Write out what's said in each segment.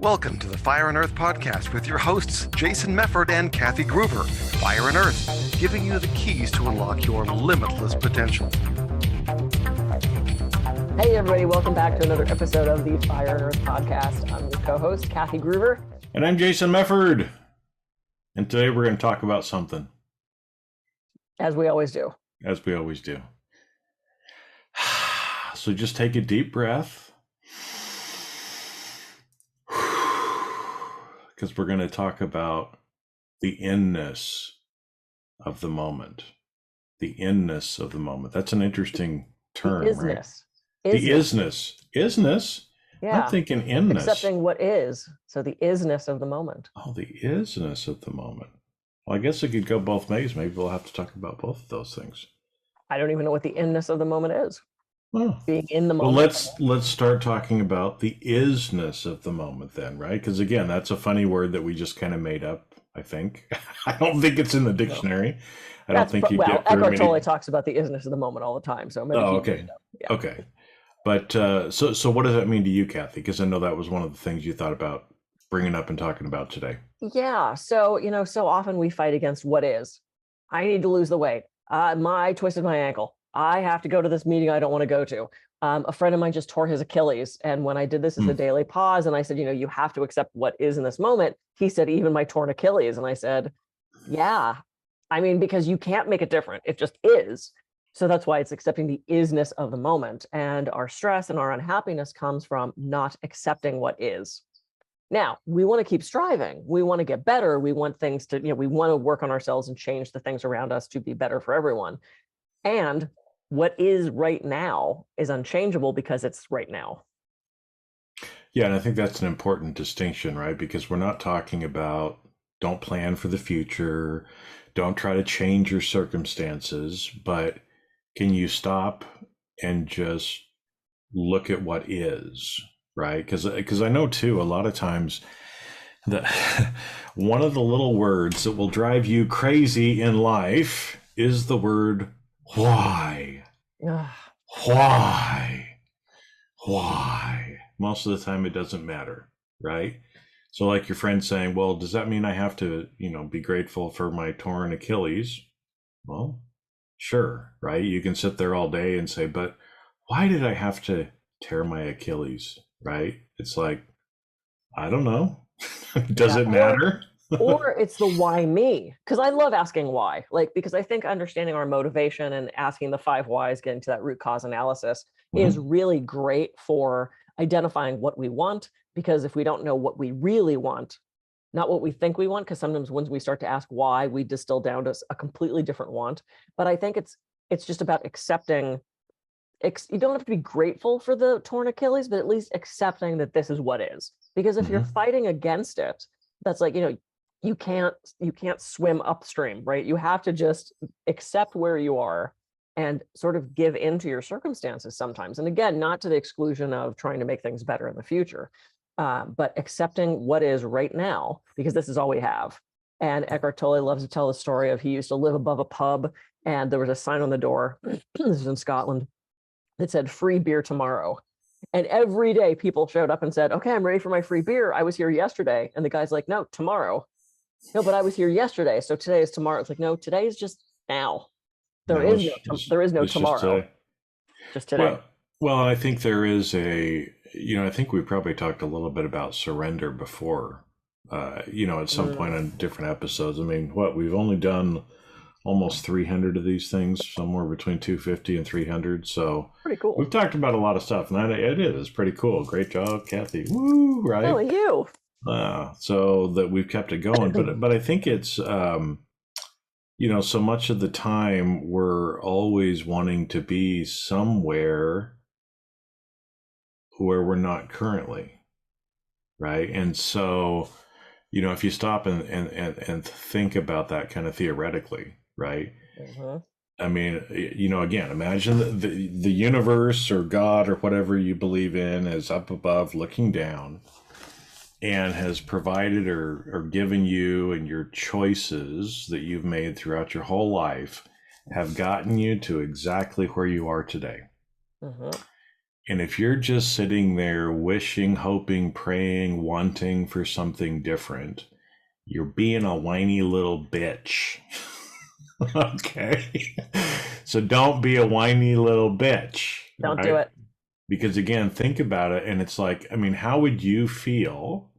Welcome to the Fire and Earth podcast with your hosts, Jason Mefford and Kathy Gruber. Fire and Earth, giving you the keys to unlock your limitless potential. Hey everybody, welcome back to another episode of the Fire and Earth podcast. I'm your co-host, Kathy Gruber. And I'm Jason Mefford. And today we're going to talk about something. As we always do. As we always do. So just take a deep breath. Because we're going to talk about the in-ness of the moment. The in-ness of the moment. That's an interesting term, right? The isness. Isness? Yeah. I'm thinking in-ness. Accepting what is. So the isness of the moment. Oh, the isness of the moment. Well, I guess it could go both ways. Maybe we'll have to talk about both of those things. I don't even know what the inness of the moment is. Oh. Being in the moment. Well, let's start talking about the isness of the moment then, right? Because again, that's a funny word that we just kind of made up, I think. I don't think it's in the dictionary. I don't think you get very Eckhart Tolle talks about the isness of the moment all the time. So maybe okay. Yeah. Okay. But so what does that mean to you, Kathy? Because I know that was one of the things you thought about bringing up and talking about today. Yeah. So, so often we fight against what is. I need to lose the weight. I twisted my ankle. I have to go to this meeting I don't want to go to. A friend of mine just tore his Achilles. And when I did this as a daily pause and I said, you have to accept what is in this moment, he said, even my torn Achilles. And I said, yeah, because you can't make it different. It just is. So that's why it's accepting the isness of the moment. And our stress and our unhappiness comes from not accepting what is. Now, we want to keep striving. We want to get better. We want things to, we want to work on ourselves and change the things around us to be better for everyone. And what is right now is unchangeable because it's right now. Yeah, and I think that's an important distinction, right? Because we're not talking about don't plan for the future, don't try to change your circumstances, but can you stop and just look at what is, right? Because I know too, a lot of times that one of the little words that will drive you crazy in life is the word why. Why? Most of the time it doesn't matter, right? So like your friend saying, well, does that mean I have to, be grateful for my torn Achilles? Well, sure, right? You can sit there all day and say, but why did I have to tear my Achilles, right? It's like, I don't know. Does it matter? Or it's the why me? Because I love asking why, because I think understanding our motivation and asking the 5 whys, getting to that root cause analysis is really great for identifying what we want. Because if we don't know what we really want, not what we think we want, because sometimes when we start to ask why, we distill down to a completely different want. But I think it's just about accepting. You don't have to be grateful for the torn Achilles, but at least accepting that this is what is. Because if you're fighting against it, that's like, you can't swim upstream, right? You have to just accept where you are and sort of give into your circumstances sometimes. And again, not to the exclusion of trying to make things better in the future, but accepting what is right now, because this is all we have. And Eckhart Tolle loves to tell the story of he used to live above a pub and there was a sign on the door, this is in Scotland, that said free beer tomorrow. And every day people showed up and said, okay, I'm ready for my free beer. I was here yesterday. And the guy's like, no, tomorrow. No, but I was here yesterday. So today is tomorrow. It's like, no, today is just now. There is no tomorrow. Just today. Well, I think there is I think we probably talked a little bit about surrender before, at some point on different episodes. We've only done almost 300 of these things, somewhere between 250 and 300. So pretty cool. We've talked about a lot of stuff, and it is pretty cool. Great job, Kathy. Woo, right? Oh, you. So that we've kept it going, but I think it's, so much of the time we're always wanting to be somewhere where we're not currently, right? And so, if you stop and think about that kind of theoretically, right? Again, imagine the universe or God or whatever you believe in is up above looking down and has provided or given you, and your choices that you've made throughout your whole life have gotten you to exactly where you are today. And if you're just sitting there wishing, hoping, praying, wanting for something different, you're being a whiny little bitch. Okay. So don't be a whiny little bitch. Don't do Right? it. Because again, think about it. And it's like, I mean, how would you feel,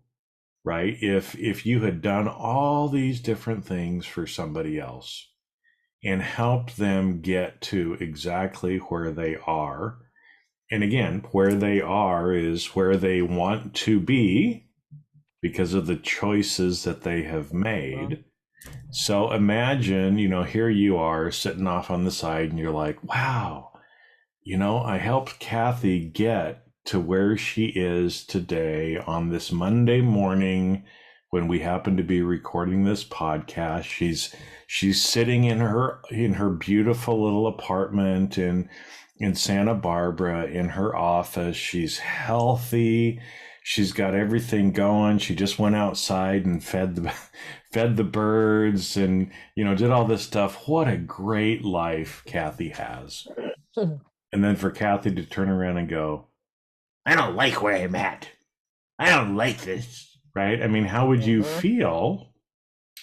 right? If you had done all these different things for somebody else and helped them get to exactly where they are. And again, where they are is where they want to be because of the choices that they have made. So imagine, here you are sitting off on the side and you're like, wow, I helped Kathy get to where she is today on this Monday morning when we happen to be recording this podcast. She's sitting in her beautiful little apartment in Santa Barbara in her office. She's healthy. She's got everything going. She just went outside and fed the birds and did all this stuff. What a great life Kathy has. And then for Kathy to turn around and go, I don't like where I'm at. I don't like this. Right? I mean, how would you feel?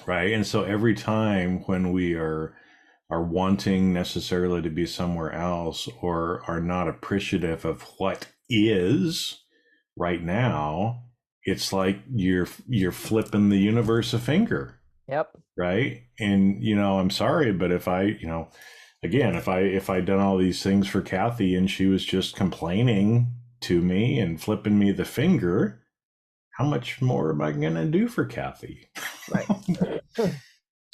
Right? And so every time when we are wanting necessarily to be somewhere else or are not appreciative of what is right now, it's like you're flipping the universe a finger. Yep. Right? And I'm sorry, but if I again, if I'd done all these things for Kathy and she was just complaining to me and flipping me the finger, how much more am I going to do for Kathy? Right.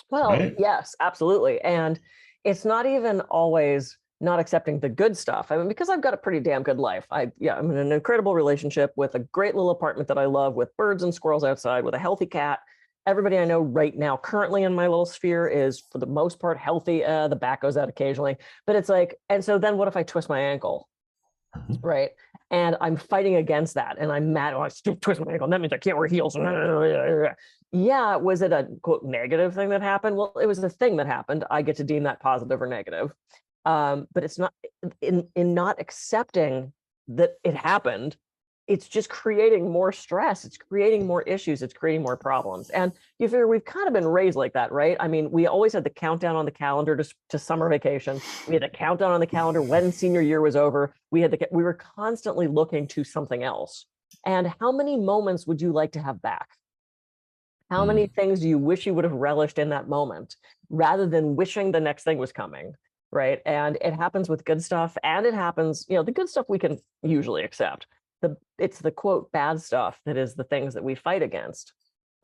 Well, Right? yes, absolutely. And it's not even always not accepting the good stuff. I mean, because I've got a pretty damn good life. I'm in an incredible relationship with a great little apartment that I love with birds and squirrels outside with a healthy cat. Everybody I know right now, currently in my little sphere, is for the most part healthy. The back goes out occasionally, but it's like, and so then what if I twist my ankle? Right. And I'm fighting against that. And I'm mad. Oh, I still twist my ankle. And that means I can't wear heels. Yeah. Was it a quote negative thing that happened? Well, it was a thing that happened. I get to deem that positive or negative. But it's not in not accepting that it happened. It's just creating more stress. It's creating more issues. It's creating more problems. And you figure we've kind of been raised like that, right? I mean, we always had the countdown on the calendar to summer vacation. We had the countdown on the calendar when senior year was over. We were constantly looking to something else. And how many moments would you like to have back? How many things do you wish you would have relished in that moment rather than wishing the next thing was coming? Right. And it happens with good stuff. And it happens, the good stuff we can usually accept. It's the quote bad stuff that is the things that we fight against.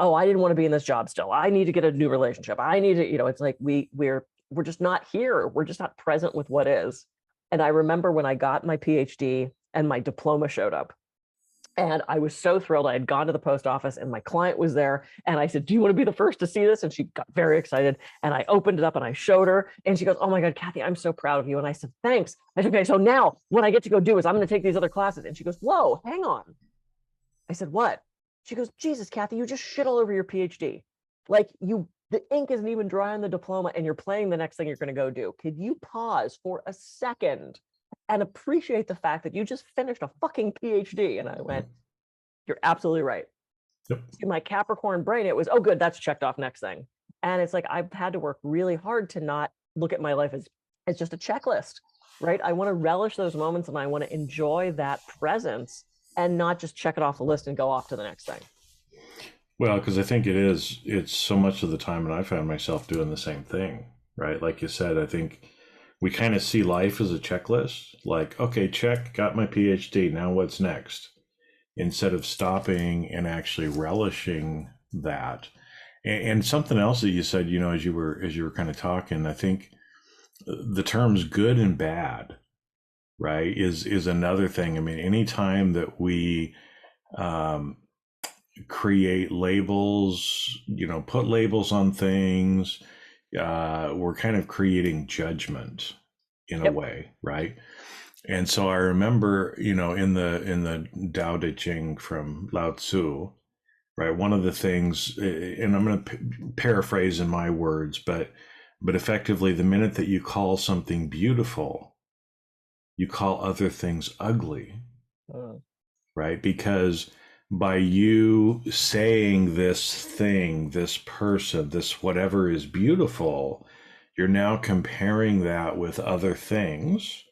Oh, I didn't want to be in this job still. I need to get a new relationship. I need to, it's like we're just not here. We're just not present with what is. And I remember when I got my PhD and my diploma showed up. And I was so thrilled. I had gone to the post office and my client was there. And I said, do you want to be the first to see this? And she got very excited. And I opened it up and I showed her. And she goes, oh my God, Kathy, I'm so proud of you. And I said, thanks. I said, okay, so now what I get to go do is I'm going to take these other classes. And she goes, whoa, hang on. I said, what? She goes, Jesus, Kathy, you just shit all over your PhD. Like the ink isn't even dry on the diploma and you're planning the next thing you're going to go do. Could you pause for a second and appreciate the fact that you just finished a fucking PhD? And I went, you're absolutely right. Yep. In my Capricorn brain, it was, oh, good, that's checked off, next thing. And it's like, I've had to work really hard to not look at my life as just a checklist, right? I want to relish those moments and I want to enjoy that presence and not just check it off the list and go off to the next thing. Well, because I think it's so much of the time, and I found myself doing the same thing, right? Like you said, I think we kind of see life as a checklist, like, okay, check, got my PhD, now what's next? Instead of stopping and actually relishing that. And something else that you said, as you were kind of talking, I think the terms good and bad, right, is another thing. I mean, anytime that we create labels, put labels on things, we're kind of creating judgment in a way, right? And so I remember, in the Tao Te Ching from Lao Tzu, right? One of the things, and I'm going to paraphrase in my words, but effectively, the minute that you call something beautiful, you call other things ugly, Mm. right? Because by you saying this thing, this person, this whatever is beautiful, you're now comparing that with other things.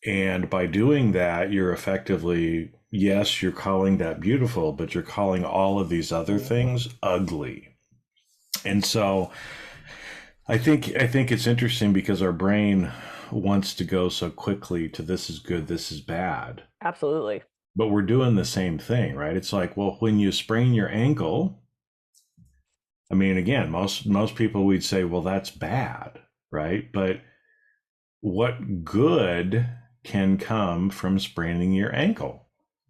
And by doing that, you're effectively, yes, you're calling that beautiful, but you're calling all of these other things ugly. And so I think it's interesting because our brain wants to go so quickly to this is good, this is bad. Absolutely. But we're doing the same thing, right? It's like, well, when you sprain your ankle, I mean, again, most people we'd say, well, that's bad, right? But what good can come from spraining your ankle?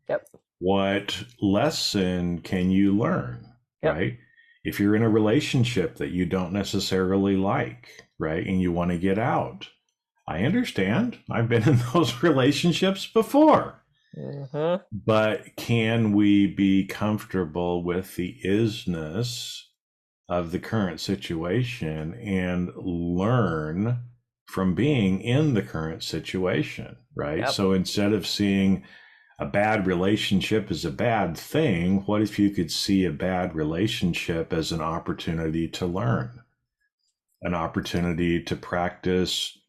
Yep. What lesson can you learn, Yep. right? If you're in a relationship that you don't necessarily like, right, and you want to get out, I understand. I've been in those relationships before. Mm-hmm. But can we be comfortable with the isness of the current situation and learn from being in the current situation, right? Yep. So instead of seeing a bad relationship as a bad thing, what if you could see a bad relationship as an opportunity to learn, an opportunity to practice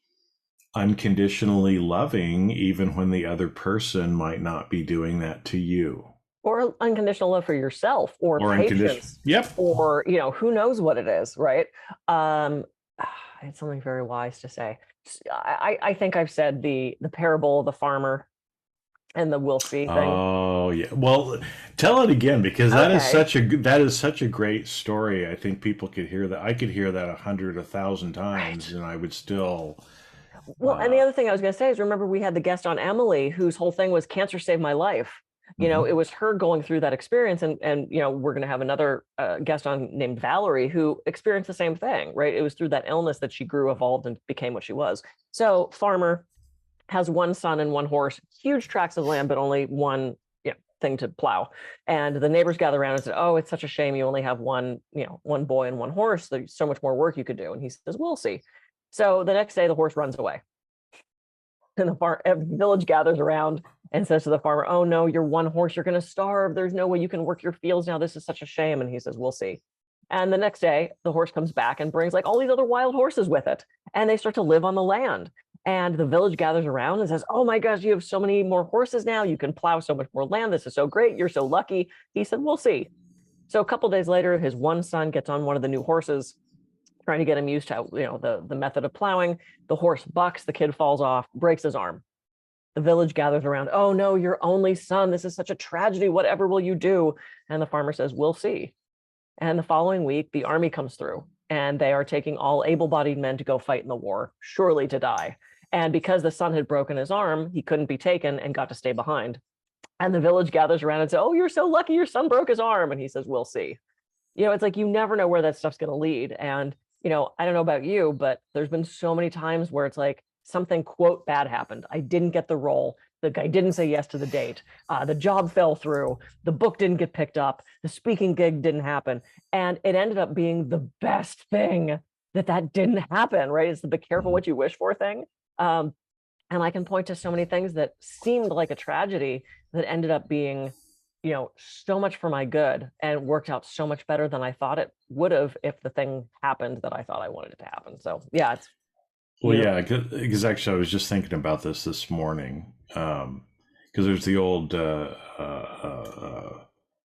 unconditionally loving, even when the other person might not be doing that to you? Or unconditional love for yourself, or Or unconditional. patience, Yep. or who knows what it is, right? It's something very wise to say. I think I've said the parable of the farmer and the we'll see thing. Oh yeah. Well, tell it again, because that is Okay. such a great story. I think people could hear that. I could hear that 100, 1,000 times, Right. and I would still. Well, and the other thing I was going to say is, remember, we had the guest on, Emily, whose whole thing was cancer saved my life. It Mhm. was her going through that experience, and we're going to have another guest on named Valerie, who experienced the same thing, right? It was through that illness that she grew, evolved, and became what she was. So, farmer has one son and one horse, huge tracts of land, but only one thing to plow. And the neighbors gather around and said, "Oh, it's such a shame you only have one boy and one horse. There's so much more work you could do." And he says, "We'll see." So the next day, the horse runs away, and the village gathers around and says to the farmer, "Oh no, you're one horse. You're going to starve. There's no way you can work your fields now. This is such a shame." And he says, "We'll see." And the next day, the horse comes back and brings like all these other wild horses with it, and they start to live on the land. And the village gathers around and says, "Oh my gosh, you have so many more horses now. You can plow so much more land. This is so great. You're so lucky." He said, "We'll see." So a couple days later, his one son gets on one of the new horses, trying to get him used to the method of plowing. The horse bucks, the kid falls off, breaks his arm. The village gathers around. "Oh no, your only son. This is such a tragedy. Whatever will you do?" And the farmer says, "We'll see." And the following week, the army comes through, and they are taking all able-bodied men to go fight in the war, surely to die. And because the son had broken his arm, he couldn't be taken and got to stay behind. And the village gathers around and says, "Oh, you're so lucky. Your son broke his arm." And he says, "We'll see." It's like you never know where that stuff's going to lead. And I don't know about you, but there's been so many times where it's like something quote bad happened. I didn't get the role. The guy didn't say yes to the date. The job fell through. The book didn't get picked up. The speaking gig didn't happen. And it ended up being the best thing that didn't happen, right? It's the be careful what you wish for thing. Um, and I can point to so many things that seemed like a tragedy that ended up being so much for my good, and worked out so much better than I thought it would have if the thing happened that I thought I wanted it to happen. So yeah, it's Well, beautiful. yeah, because actually I was just thinking about this morning. Because there's the old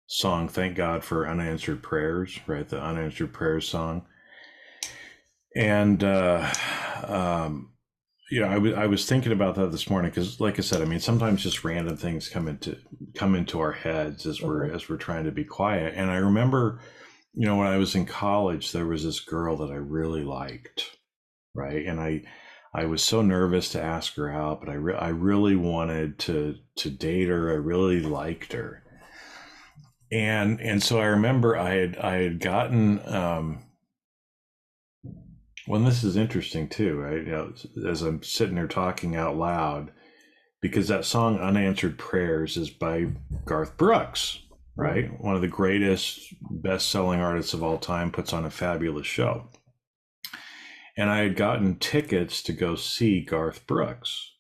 song, "Thank God for Unanswered Prayers," right? The unanswered prayers song. And I was thinking about that this morning because, like I said, I mean, sometimes just random things come into our heads as Mhm. we're trying to be quiet. And I remember, when I was in college, there was this girl that I really liked, right? And I was so nervous to ask her out, but I really wanted to date her. I really liked her, and so I remember I had gotten. Well, this is interesting too, right? As I'm sitting there talking out loud, because that song "Unanswered Prayers" is by Garth Brooks, Mhm. right? One of the greatest, best-selling artists of all time, puts on a fabulous show. And I had gotten tickets to go see Garth Brooks.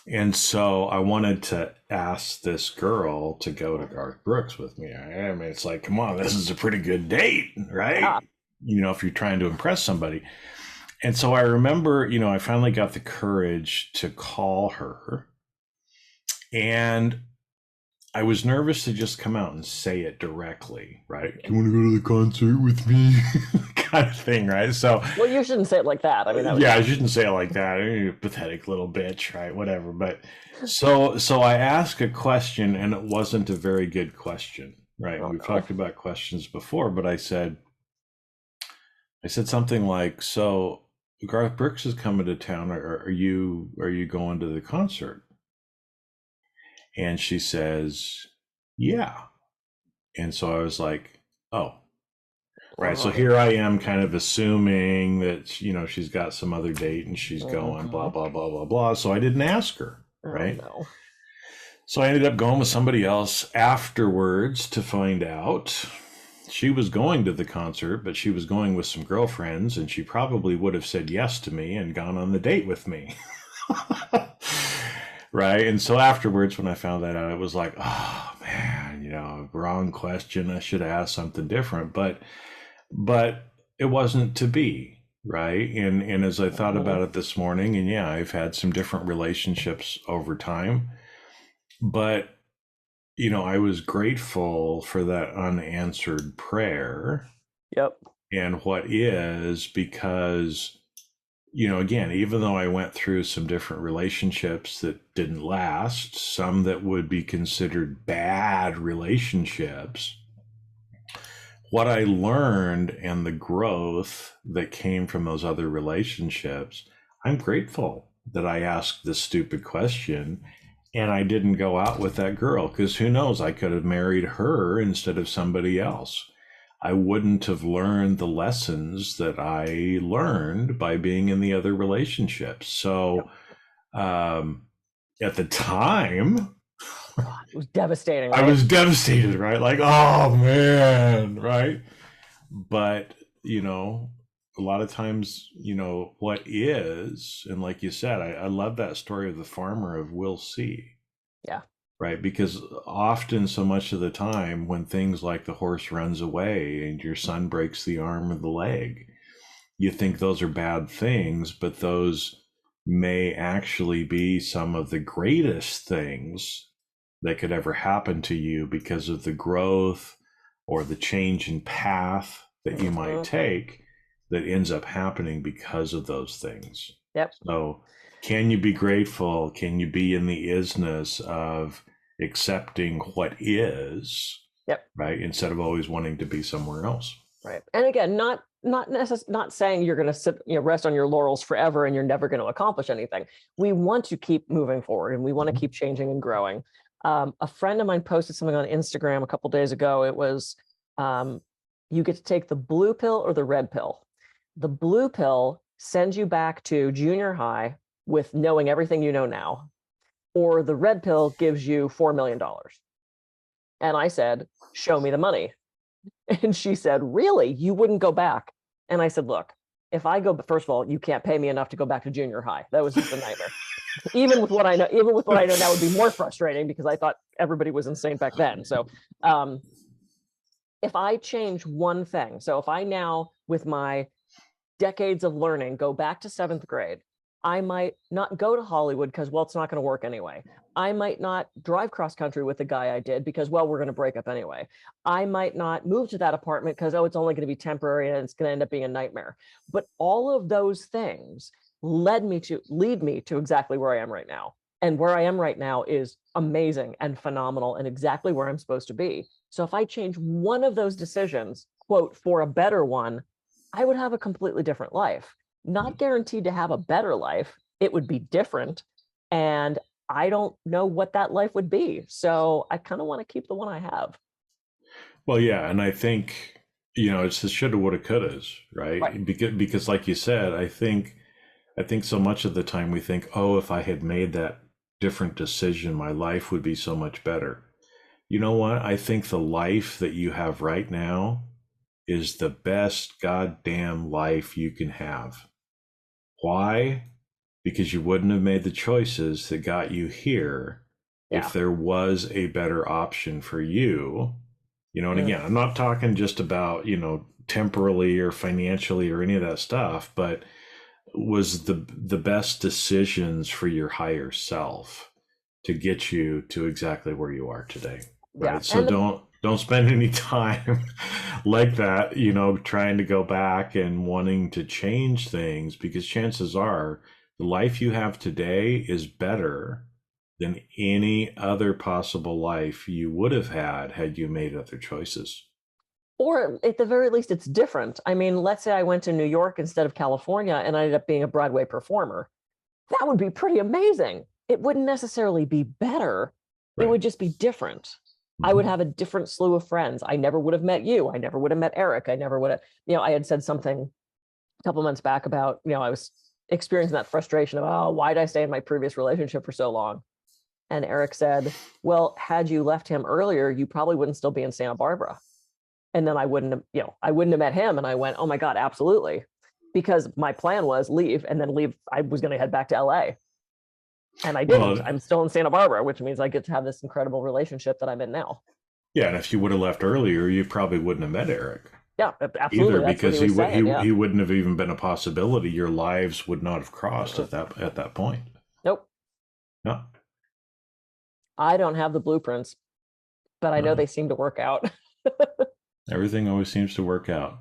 And so I wanted to ask this girl to go to Garth Brooks with me. I mean, it's like, come on, this is a pretty good date, right? Yeah. You know, if you're trying to impress somebody. And so I remember, you know, I finally got the courage to call her. And I was nervous to just come out and say it directly, right? Do you want to go to the concert with me? Kind of thing, right? So, Well, you shouldn't say it like that. I mean, that yeah, I shouldn't say it like that. You pathetic little bitch, right? Whatever. But so I asked a question, and it wasn't a very good question, right? oh, We've no. talked about questions before, but I said something like, "So Garth Brooks is coming to town. Are you going to the concert?" And she says, "Yeah." And so I was like, "Oh." Right. So here I am kind of assuming that, you know, she's got some other date and she's going blah, blah, blah, blah, blah. So I didn't ask her. Right. Oh, no. So I ended up going with somebody else afterwards to find out she was going to the concert, but she was going with some girlfriends and she probably would have said yes to me and gone on the date with me. Right. And so afterwards, when I found that out, it was like, oh man, you know, wrong question. I should have asked something different. But it wasn't to be, right? And as I thought about it this morning, and yeah, I've had some different relationships over time, but you know, I was grateful for that unanswered prayer Yep. and what is, because you know, again, even though I went through some different relationships that didn't last, some that would be considered bad relationships, what I learned and the growth that came from those other relationships, I'm grateful that I asked this stupid question and I didn't go out with that girl, because who knows, I could have married her instead of somebody else. I wouldn't have learned the lessons that I learned by being in the other relationships. So at the time, God, it was devastating, I right? was devastated, right? Like, oh man, right? But, you know, a lot of times, you know, what is, and like you said, I love that story of the farmer of we'll see, Yeah. right? Because often, so much of the time, when things like the horse runs away and your son breaks the arm or the leg, you think those are bad things, but those may actually be some of the greatest things that could ever happen to you because of the growth or the change in path that you might take that ends up happening because of those things. Yep. So, can you be grateful? Can you be in the isness of accepting what is? Yep. Right, instead of always wanting to be somewhere else. Right. And again, not saying you're going to sit, rest on your laurels forever and you're never going to accomplish anything. We want to keep moving forward and we want to keep changing and growing. A friend of mine posted something on Instagram a couple days ago. It was, you get to take the blue pill or the red pill. The blue pill sends you back to junior high with knowing everything you know now, or the red pill gives you $4 million. And I said, show me the money. And she said, really? You wouldn't go back? And I said, look, if I go, first of all, you can't pay me enough to go back to junior high. That was just a nightmare. Even with what I know now would be more frustrating because I thought everybody was insane back then. So if I change one thing, so if I now, with my decades of learning, go back to 7th grade, I might not go to Hollywood because, well, it's not going to work anyway. I might not drive cross country with the guy I did because, well, we're going to break up anyway. I might not move to that apartment because, oh, it's only going to be temporary and it's going to end up being a nightmare. But all of those things lead me to exactly where I am right now. And where I am right now is amazing and phenomenal and exactly where I'm supposed to be. So if I change one of those decisions, quote, for a better one, I would have a completely different life. Not guaranteed to have a better life. It would be different. And I don't know what that life would be. So I kind of want to keep the one I have. Well, yeah. And I think, you know, it's the shoulda, woulda, couldas, right? Because like you said, I think so much of the time we think, oh, if I had made that different decision, my life would be so much better. You know what? I think the life that you have right now is the best goddamn life you can have. Why? because you wouldn't have made the choices that got you here if there was a better option for you. And again, I'm not talking just about, temporally or financially or any of that stuff, but was the best decisions for your higher self to get you to exactly where you are today. Right. So don't spend any time like that, trying to go back and wanting to change things, because chances are the life you have today is better than any other possible life you would have had you made other choices. Or at the very least, it's different. I mean, let's say I went to New York instead of California and I ended up being a Broadway performer. That would be pretty amazing. It wouldn't necessarily be better. Right. It would just be different. Mm-hmm. I would have a different slew of friends. I never would have met you. I never would have met Eric. I never would have, I had said something a couple months back about, I was experiencing that frustration of, oh, why did I stay in my previous relationship for so long? And Eric said, well, had you left him earlier, you probably wouldn't still be in Santa Barbara. And then I wouldn't have met him. And I went, oh my God, absolutely. Because my plan was leave and then leave. I was going to head back to LA. And I didn't. I'm still in Santa Barbara, which means I get to have this incredible relationship that I'm in now. Yeah. And if you would have left earlier, you probably wouldn't have met Eric. Yeah, absolutely. Either, because he wouldn't have even been a possibility. Your lives would not have crossed at that point. Nope. No. I don't have the blueprints, but I know they seem to work out. Everything always seems to work out,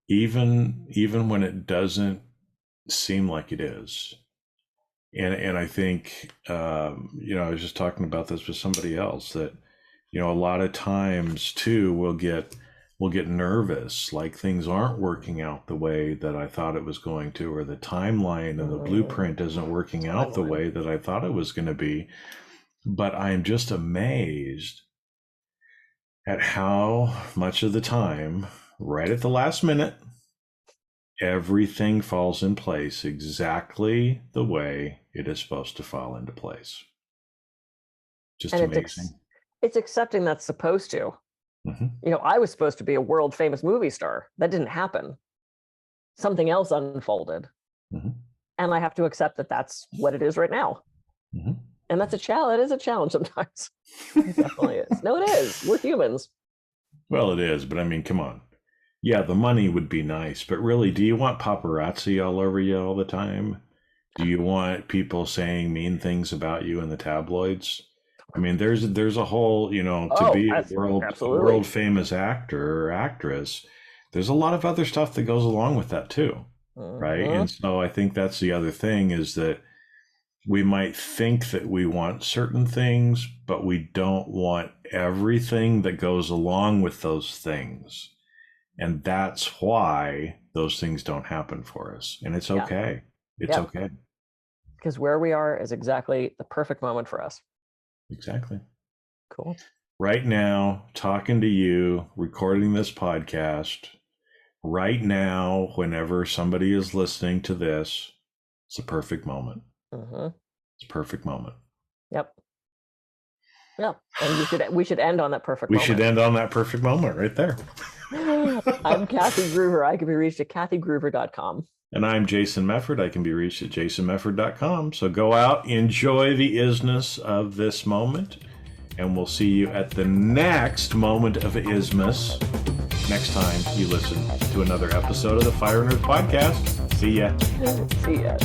even when it doesn't seem like it is. And I think I was just talking about this with somebody else that a lot of times too we'll get nervous, like things aren't working out the way that I thought it was going to, or the timeline and the blueprint isn't working out the way that I thought it was going to be. But I'm just amazed at how much of the time, right at the last minute, everything falls in place exactly the way it is supposed to fall into place. Just amazing. It's accepting that's supposed to. Mm-hmm. I was supposed to be a world famous movie star. That didn't happen. Something else unfolded. Mm-hmm. And I have to accept that that's what it is right now. Mm-hmm. And that's a challenge. It is a challenge sometimes. It definitely is. No, it is. We're humans. Well, it is. But I mean, come on. Yeah, the money would be nice. But really, do you want paparazzi all over you all the time? Do you want people saying mean things about you in the tabloids? I mean, there's a whole, to be a world famous actor or actress, there's a lot of other stuff that goes along with that too. Right. And so I think that's the other thing, is that we might think that we want certain things, but we don't want everything that goes along with those things. And that's why those things don't happen for us. And it's okay. It's okay. Because where we are is exactly the perfect moment for us. Exactly. Cool. Right now, talking to you, recording this podcast, right now, whenever somebody is listening to this, it's a perfect moment. Mm-hmm. It's a perfect moment. Yep. Yeah. And we should end on that perfect moment. We should end on that perfect moment right there. I'm Kathy Groover. I can be reached at kathygroover.com. And I'm Jason Mefford. I can be reached at jasonmefford.com. So go out, enjoy the isness of this moment, and we'll see you at the next moment of ismus next time you listen to another episode of the Fire and Earth Podcast. See ya. See ya.